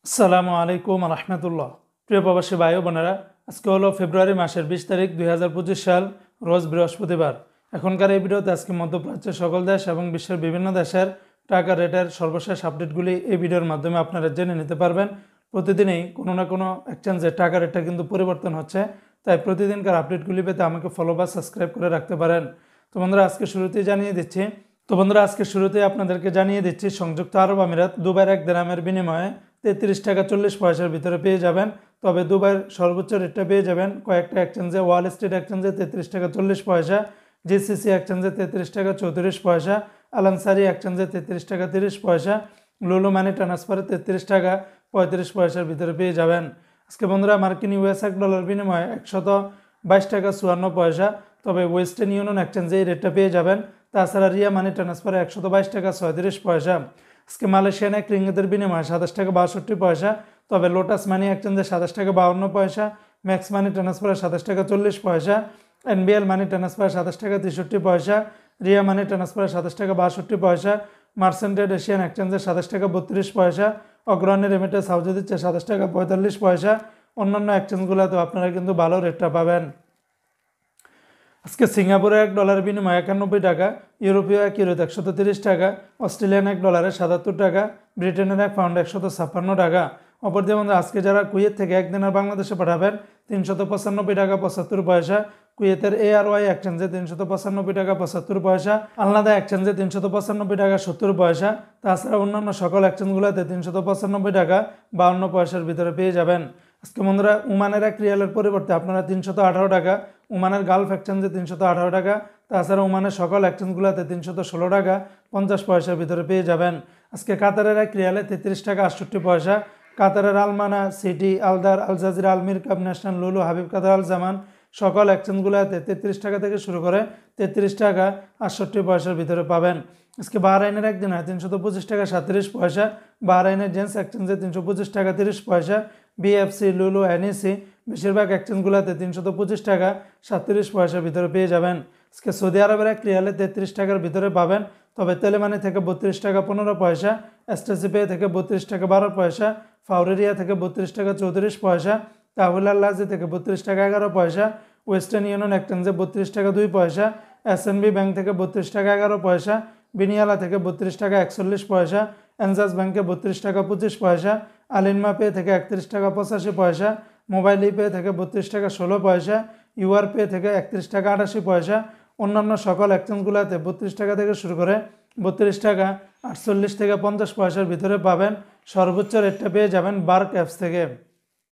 আসসালামু আলাইকুম রহমতুল্লাহ। প্রিয় প্রবাসী ভাই ও বোনেরা, আজকে হলো ফেব্রুয়ারি মাসের 20 তারিখ 2025 সাল, রোজ বৃহস্পতিবার। এখনকার এই ভিডিওতে আজকে মধ্যপ্রাচ্যের সকল দেশ এবং বিশ্বের বিভিন্ন দেশের টাকা রেটের সর্বশেষ আপডেটগুলি এই ভিডিওর মাধ্যমে আপনারা জেনে নিতে পারবেন। প্রতিদিনই কোনো না কোনো এক্সচেঞ্জের টাকা রেটটা কিন্তু পরিবর্তন হচ্ছে, তাই প্রতিদিনকার আপডেটগুলি পেতে আমাকে ফলো বা সাবস্ক্রাইব করে রাখতে পারেন। তো বন্ধুরা, আজকে শুরুতেই আপনাদেরকে জানিয়ে দিচ্ছি সংযুক্ত আরব আমিরাত দুবাইয়ের 1 দিরহামের বিনিময়ে 33 টাকা 40 পয়সার ভিতরে পেয়ে যাবেন। তবে দুবাইয়ের সর্বোচ্চ রেটটা পেয়ে যাবেন কয়েকটা এক্সচেঞ্জে। ওয়াল স্ট্রিট এক্সচেঞ্জে 33 টাকা 40 পয়সা, জিসিসি এক্সচেঞ্জে 33 টাকা 34 পয়সা, আলানসারি এক্সচেঞ্জে 33 টাকা 30 পয়সা, লুলু মানি ট্রান্সফারে 33 টাকা 35 পয়সার ভিতরে পেয়ে যাবেন। আজকে বন্ধুরা, মার্কিন ইউএস $1 বিনিময়ে 122 টাকা 54 পয়সা। তবে ওয়েস্টার্ন ইউনিয়ন এক্সচেঞ্জে এই রেটটা পেয়ে যাবেন। তাছাড়া রিয়া মানি ট্রান্সফারে 122 টাকা 37 পয়সা। আজকে মালয়েশিয়ান এক রিঙ্গিতের বিনিময়ে 27 টাকা 62 পয়সা। তবে লোটাস মানি এক্সচেঞ্জে 27 টাকা 52 পয়সা, ম্যাক্স মানি ট্রান্সফারে 27 টাকা 40 পয়সা, এনবিএল মানি ট্রান্সফারে 27 টাকা 63 পয়সা, রিয়া মানি ট্রান্সফারে 27 টাকা 62 পয়সা, মার্সেন্টেড এশিয়ান এক্সচেঞ্জে 27 টাকা 32 পয়সা, অগ্রণী রেমিটেন্স হাউজে দিচ্ছে 27 টাকা 45 পয়সা। অন্যান্য এক্সচেঞ্জগুলোতেও আপনারা কিন্তু ভালো রেটটা পাবেন। আজকে সিঙ্গাপুরের $1 বিনিময়ে 91 টাকা, ইউরোপীয় €1 130 টাকা, অস্ট্রেলিয়ান $1 77 টাকা, ব্রিটেনের £1 156 টাকা। অপরদিকে বন্ধু, আজকে যারা কুয়েত থেকে একদিনের বাংলাদেশে পাঠাবেন 395 টাকা 75 পয়সা, কুয়েতের ARY এক্সচেঞ্জে 395 টাকা 75 পয়সা, আলনাদা এক্সচেঞ্জে 395 টাকা 70 পয়সা। তাছাড়া অন্যান্য সকল এক্সচেঞ্জগুলোতে 395 টাকা 52 পয়সার ভিতরে পেয়ে যাবেন। আজকে বন্ধুরা, ওমানের 1 রিয়ালের পরিবর্তে আপনারা 318 টাকা, ওমানের গালফ এক্সচেঞ্জে 318 টাকা, তাছাড়া ওমানের সকল এক্সচেঞ্জগুলোতে 316 টাকা 50 পয়সার ভিতরে পেয়ে যাবেন। আজকে কাতারের 1 রিয়ালে 33 টাকা 68 পয়সা, কাতারের Al Mana, City, Aldar, Al Jazeera, Almir cup, National, Lulu, Habib কাতার, আল জামান সকল এক্সচেঞ্জগুলোতে 33 টাকা থেকে শুরু করে 33 টাকা 68 পয়সার ভিতরে পাবেন। আজকে বাহরাইনের একদিন 325 টাকা 37 পয়সা, বাহরাইনের জেন্স এক্সচেঞ্জে 325 টাকা 30 পয়সা, বিএফসি, লুলু, এনইসি বেশিরভাগ এক্সচেঞ্জগুলোতে 325 টাকা 37 পয়সার ভিতরে পেয়ে যাবেন। আজকে সৌদি আরবের 1 রিয়ালে 33 টাকার ভিতরে পাবেন। তবে তেলেমানি থেকে 32 টাকা 15 পয়সা, এসটিসি পে থেকে 32 টাকা 12 পয়সা, ফাউরেরিয়া থেকে 32 টাকা 34 পয়সা, তাহুল আল্লাজি থেকে 32 টাকা 11 পয়সা, ওয়েস্টার্ন ইউনিয়ন এক্সচেঞ্জে 32 টাকা 2 পয়সা, এসএনবি ব্যাংক থেকে 32 টাকা 11 পয়সা, বিনিয়ালা থেকে 32 টাকা 41 পয়সা, এনজাস ব্যাংকে 32 টাকা 25 পয়সা, আলিনমা পে থেকে 31 টাকা 85 পয়সা, মোবাইল পে থেকে 32 টাকা 16 পয়সা, ইউআর পে থেকে 31 টাকা 88 পয়সা। অন্যান্য সকল এক্সচেঞ্জগুলোতে 32 টাকা থেকে শুরু করে 32 টাকা 48 থেকে 50 পয়সার ভিতরে পাবেন। সর্বোচ্চ রেটটা পেয়ে যাবেন বার্ক অ্যাপস থেকে।